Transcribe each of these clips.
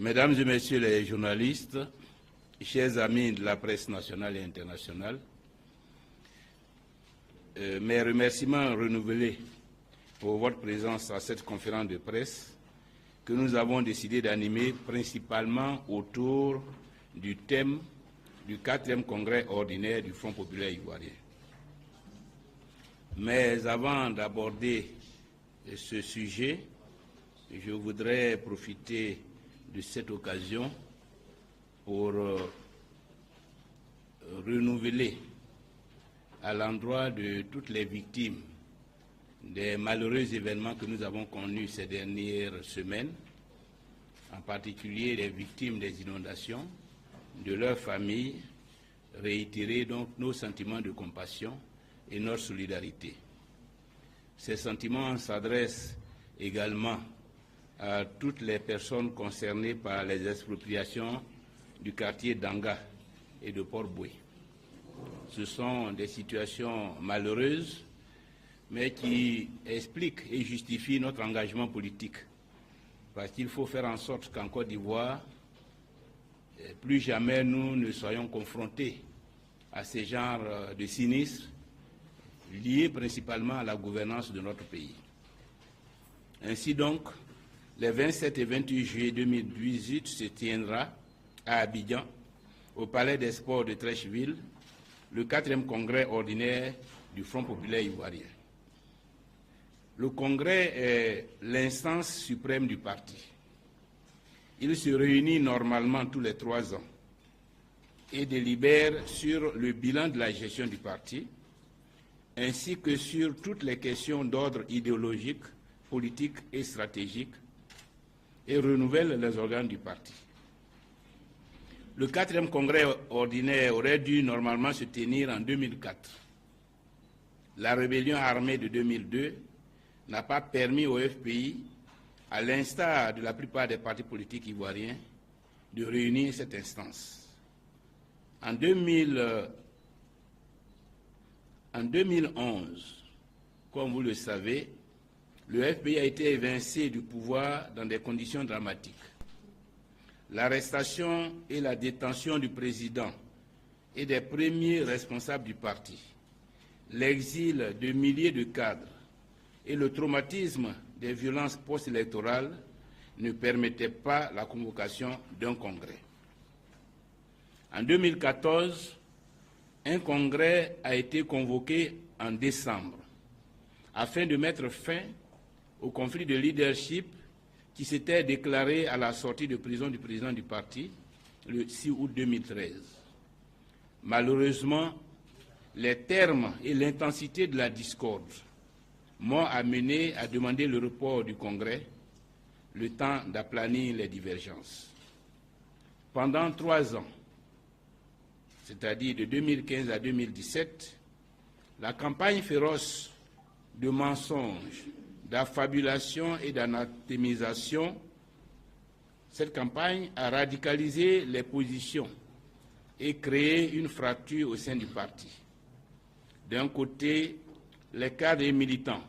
Mesdames et Messieurs les journalistes, chers amis de la presse nationale et internationale, mes remerciements renouvelés pour votre présence à cette conférence de presse que nous avons décidé d'animer principalement autour du thème du 4e congrès ordinaire du Front populaire ivoirien. Mais avant d'aborder ce sujet, je voudrais profiter de cette occasion pour renouveler à l'endroit de toutes les victimes des malheureux événements que nous avons connus ces dernières semaines, en particulier les victimes des inondations, de leurs familles, réitérer donc nos sentiments de compassion et notre solidarité. Ces sentiments s'adressent également à toutes les personnes concernées par les expropriations du quartier d'Anga et de Port-Boué. Ce sont des situations malheureuses, mais qui expliquent et justifient notre engagement politique. Parce qu'il faut faire en sorte qu'en Côte d'Ivoire, plus jamais nous ne soyons confrontés à ces genres de sinistres liés principalement à la gouvernance de notre pays. Ainsi donc, les 27 et 28 juillet 2018 se tiendra à Abidjan, au Palais des Sports de Treichville, le 4e congrès ordinaire du Front populaire ivoirien. Le congrès est l'instance suprême du parti. Il se réunit normalement tous les 3 ans et délibère sur le bilan de la gestion du parti, ainsi que sur toutes les questions d'ordre idéologique, politique et stratégique, et renouvelle les organes du parti. Le 4e congrès ordinaire aurait dû normalement se tenir en 2004. La rébellion armée de 2002 n'a pas permis au FPI, à l'instar de la plupart des partis politiques ivoiriens, de réunir cette instance. En 2011, comme vous le savez, le FPI a été évincé du pouvoir dans des conditions dramatiques. L'arrestation et la détention du président et des premiers responsables du parti, l'exil de milliers de cadres et le traumatisme des violences post-électorales ne permettaient pas la convocation d'un congrès. En 2014, un congrès a été convoqué en décembre afin de mettre fin au conflit de leadership qui s'était déclaré à la sortie de prison du président du parti le 6 août 2013. Malheureusement, les termes et l'intensité de la discorde m'ont amené à demander le report du congrès, le temps d'aplanir les divergences. Pendant 3 ans, c'est-à-dire de 2015 à 2017, la campagne féroce de mensonges, d'affabulation et d'anathémisation, cette campagne a radicalisé les positions et créé une fracture au sein du parti. D'un côté, les cadres et militants,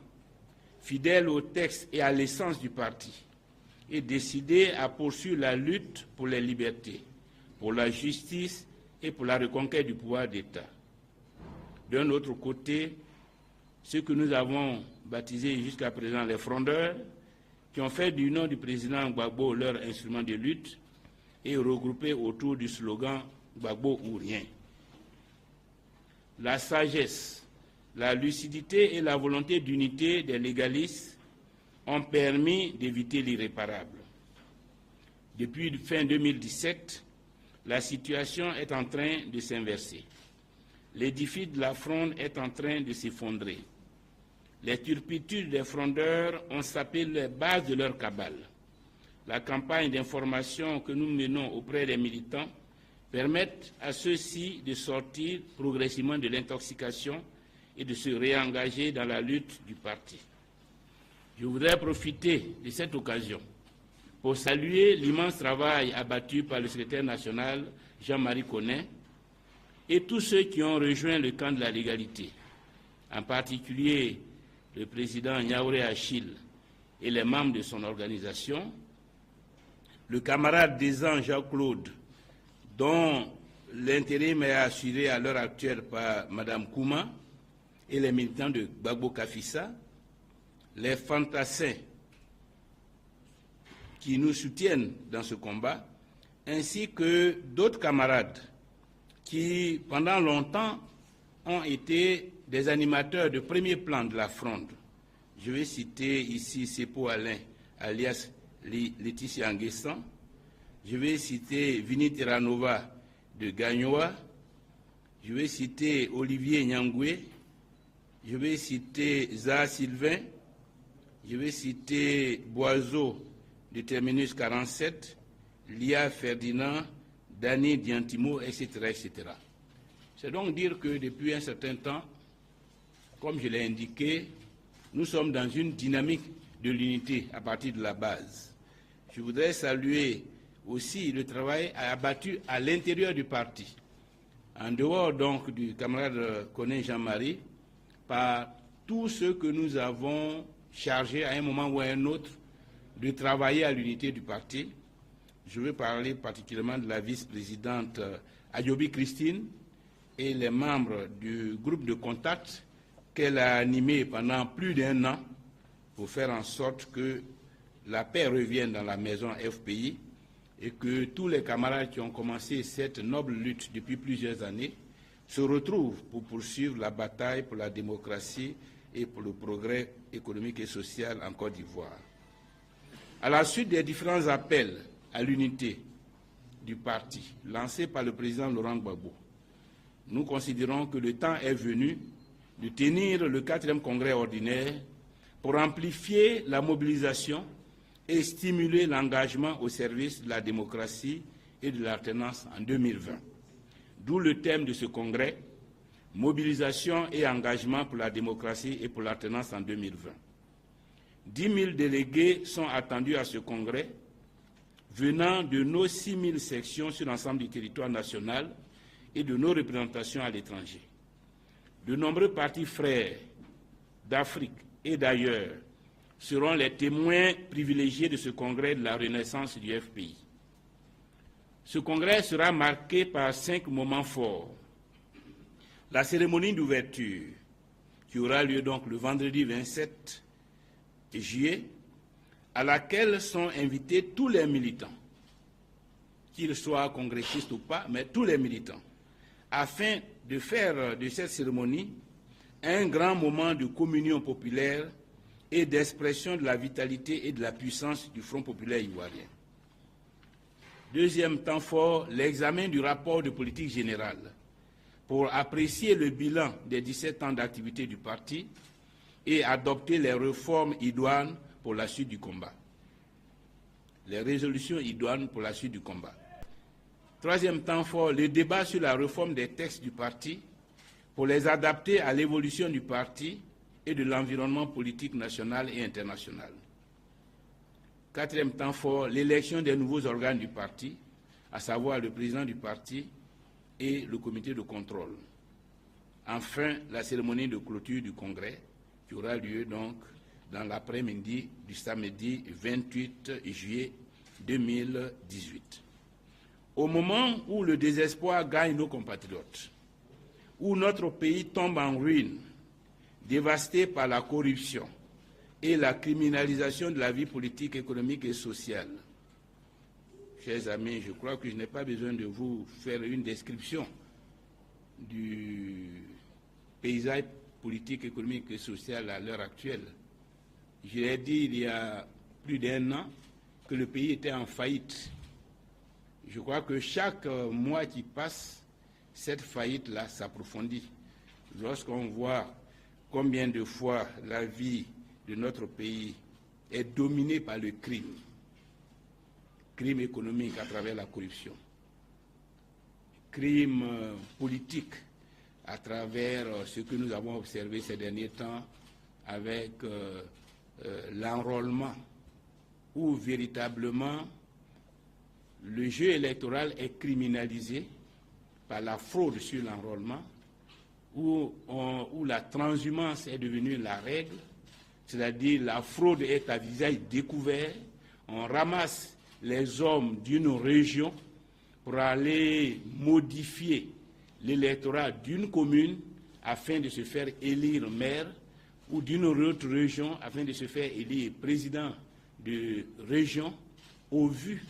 fidèles au texte et à l'essence du parti, et décidés à poursuivre la lutte pour les libertés, pour la justice et pour la reconquête du pouvoir d'État. D'un autre côté, ceux que nous avons baptisés jusqu'à présent les frondeurs, qui ont fait du nom du président Gbagbo leur instrument de lutte et regroupés autour du slogan « Gbagbo ou rien ». La sagesse, la lucidité et la volonté d'unité des légalistes ont permis d'éviter l'irréparable. Depuis fin 2017, la situation est en train de s'inverser. L'édifice de la fronde est en train de s'effondrer. Les turpitudes des frondeurs ont sapé les bases de leur cabale. La campagne d'information que nous menons auprès des militants permet à ceux-ci de sortir progressivement de l'intoxication et de se réengager dans la lutte du parti. Je voudrais profiter de cette occasion pour saluer l'immense travail abattu par le secrétaire national Jean-Marie Connet et tous ceux qui ont rejoint le camp de la légalité, en particulier le président Niaouré Achille et les membres de son organisation, le camarade Desan Jean-Claude, dont l'intérim est assuré à l'heure actuelle par Mme Kouma, et les militants de Gbagbo Kafissa, les fantassins qui nous soutiennent dans ce combat, ainsi que d'autres camarades qui, pendant longtemps, ont été des animateurs de premier plan de la Fronde. Je vais citer ici Sepo Alain, alias Laetitia Nguessan. Je vais citer Vini Terranova de Gagnoa. Je vais citer Olivier Nyangwe. Je vais citer Zaha Sylvain. Je vais citer Boiseau de Terminus 47, Lia Ferdinand, Dani Diantimo, etc., etc. C'est donc dire que depuis un certain temps, comme je l'ai indiqué, nous sommes dans une dynamique de l'unité à partir de la base. Je voudrais saluer aussi le travail abattu à l'intérieur du parti, en dehors donc du camarade Koné Jean-Marie, par tous ceux que nous avons chargés à un moment ou à un autre de travailler à l'unité du parti. Je veux parler particulièrement de la vice-présidente Ayobi Christine et les membres du groupe de contact qu'elle a animé pendant plus d'1 an pour faire en sorte que la paix revienne dans la maison FPI et que tous les camarades qui ont commencé cette noble lutte depuis plusieurs années se retrouvent pour poursuivre la bataille pour la démocratie et pour le progrès économique et social en Côte d'Ivoire. À la suite des différents appels à l'unité du parti lancés par le président Laurent Gbagbo, nous considérons que le temps est venu de tenir le 4e congrès ordinaire pour amplifier la mobilisation et stimuler l'engagement au service de la démocratie et de l'alternance en 2020. D'où le thème de ce congrès, mobilisation et engagement pour la démocratie et pour l'alternance en 2020. 10 000 délégués sont attendus à ce congrès, venant de nos 6 000 sections sur l'ensemble du territoire national et de nos représentations à l'étranger. De nombreux partis frères d'Afrique et d'ailleurs seront les témoins privilégiés de ce congrès de la renaissance du FPI. Ce congrès sera marqué par 5 moments forts. La cérémonie d'ouverture, qui aura lieu donc le vendredi 27 juillet, à laquelle sont invités tous les militants, qu'ils soient congressistes ou pas, mais tous les militants, afin de faire de cette cérémonie un grand moment de communion populaire et d'expression de la vitalité et de la puissance du Front populaire ivoirien. Deuxième temps fort, l'examen du rapport de politique générale pour apprécier le bilan des 17 ans d'activité du parti et adopter les réformes idoines pour la suite du combat. Les résolutions idoines pour la suite du combat. Troisième temps fort, le débat sur la réforme des textes du parti pour les adapter à l'évolution du parti et de l'environnement politique national et international. Quatrième temps fort, l'élection des nouveaux organes du parti, à savoir le président du parti et le comité de contrôle. Enfin, la cérémonie de clôture du congrès qui aura lieu donc dans l'après-midi du samedi 28 juillet 2018. Au moment où le désespoir gagne nos compatriotes, où notre pays tombe en ruine, dévasté par la corruption et la criminalisation de la vie politique, économique et sociale. Chers amis, je crois que je n'ai pas besoin de vous faire une description du paysage politique, économique et social à l'heure actuelle. Je l'ai dit il y a plus d'1 an que le pays était en faillite. Je crois que chaque mois qui passe, cette faillite-là s'approfondit. Lorsqu'on voit combien de fois la vie de notre pays est dominée par le crime économique à travers la corruption, crime politique à travers ce que nous avons observé ces derniers temps avec l'enrôlement, où véritablement le jeu électoral est criminalisé par la fraude sur l'enrôlement, où la transhumance est devenue la règle, c'est-à-dire la fraude est à visage découvert, on ramasse les hommes d'une région pour aller modifier l'électorat d'une commune afin de se faire élire maire, ou d'une autre région afin de se faire élire président de région, au vu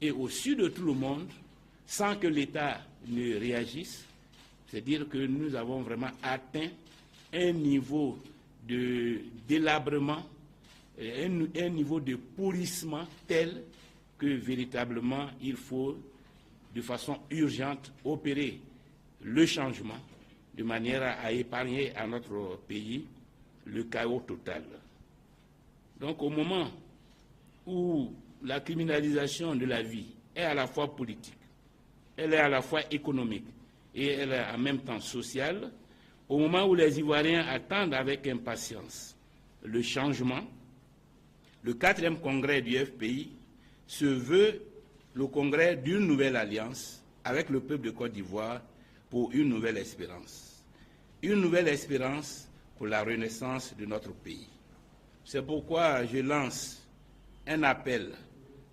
et au su de tout le monde, sans que l'État ne réagisse. C'est dire que nous avons vraiment atteint un niveau de délabrement, un niveau de pourrissement tel que véritablement il faut de façon urgente opérer le changement de manière à épargner à notre pays le chaos total. Donc au moment où la criminalisation de la vie est à la fois politique, elle est à la fois économique et elle est en même temps sociale, au moment où les Ivoiriens attendent avec impatience le changement, le 4e congrès du FPI se veut le congrès d'une nouvelle alliance avec le peuple de Côte d'Ivoire pour une nouvelle espérance. Une nouvelle espérance pour la renaissance de notre pays. C'est pourquoi je lance un appel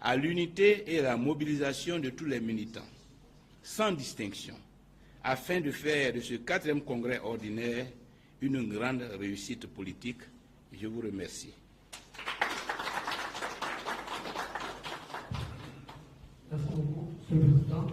à l'unité et à la mobilisation de tous les militants, sans distinction, afin de faire de ce 4e congrès ordinaire une grande réussite politique. Je vous remercie. Merci beaucoup, Monsieur le Président.